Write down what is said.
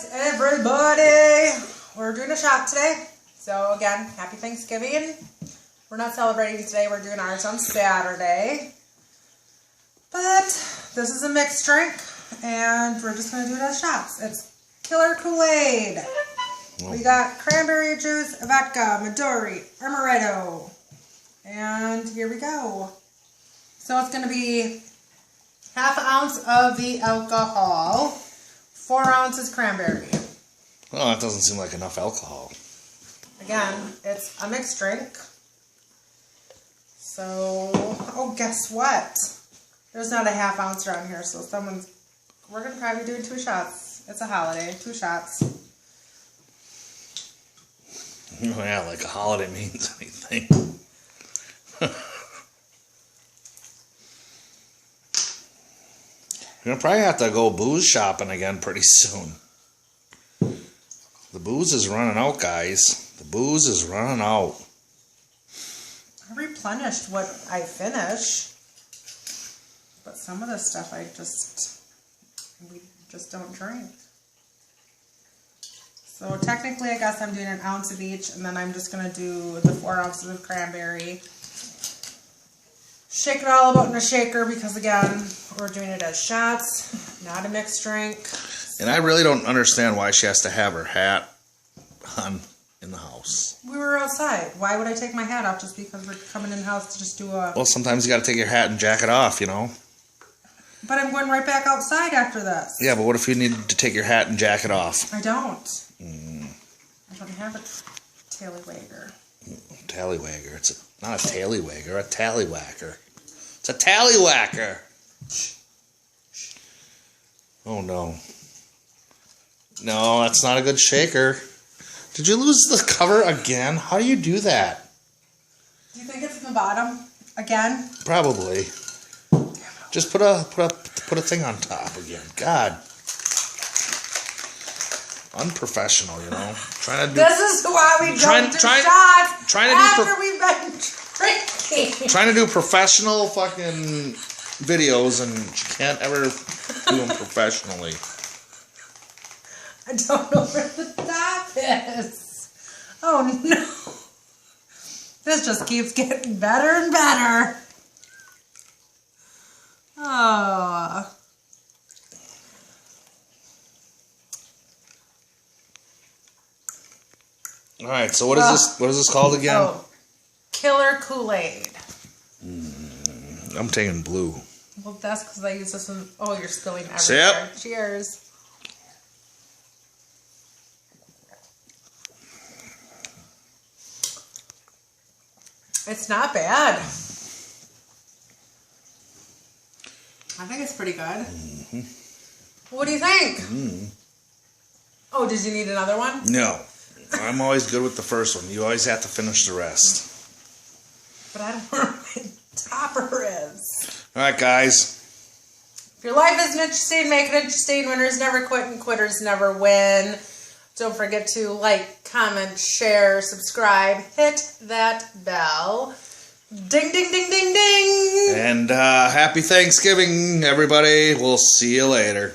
What, everybody? We're doing a shot today. So again, happy Thanksgiving. We're not celebrating today. We're doing ours on Saturday. But this is a mixed drink, and we're just going to do it as shots. It's Killer Kool-Aid. We got cranberry juice, vodka, Midori, amaretto. And here we go. So it's going to be half an ounce of the alcohol, 4 ounces cranberry. Well, that doesn't seem like enough alcohol. Again, it's a mixed drink. So, oh, guess what? There's not a half ounce around here, so we're going to probably do 2 shots. It's a holiday, 2 shots. Oh, yeah, like a holiday means anything. You're going to probably have to go booze shopping again pretty soon. The booze is running out, guys. The booze is running out. I replenished what I finished. But some of this stuff we just don't drink. So technically, I guess I'm doing an ounce of each, and then I'm just going to do the 4 ounces of cranberry. Shake it all about in a shaker because, again, we're doing it as shots, not a mixed drink. And I really don't understand why she has to have her hat on in the house. We were outside. Why would I take my hat off just because we're coming in the house to just do a... Well, sometimes you got to take your hat and jacket off, you know. But I'm going right back outside after this. Yeah, but what if you need to take your hat and jacket off? I don't. I don't have a tallywagger. Tallywagger. It's not a tallywagger, a tallywhacker. It's a tallywhacker. Oh, no. No, that's not a good shaker. Did you lose the cover again? How do you do that? Do you think it's in the bottom again? Probably. Just put a thing on top again. God. Unprofessional, you know. This is why we don't do shots after we've been drinking. Trying to do professional fucking videos, and you can't ever do them professionally. I don't know where the top is. Oh no. This just keeps getting better and better. Oh. All right, so what is this? What is this called again? Oh, Killer Kool-Aid. I'm taking blue. Well, that's because I use this one. Oh, you're spilling everywhere. Sip. Cheers. It's not bad. I think it's pretty good. What do you think? Oh, did you need another one? No. I'm always good with the first one. You always have to finish the rest. But I don't know where my topper is. All right, guys. If your life isn't interesting, make it interesting. Winners never quit and quitters never win. Don't forget to like, comment, share, subscribe. Hit that bell. Ding, ding, ding, ding, ding. And happy Thanksgiving, everybody. We'll see you later.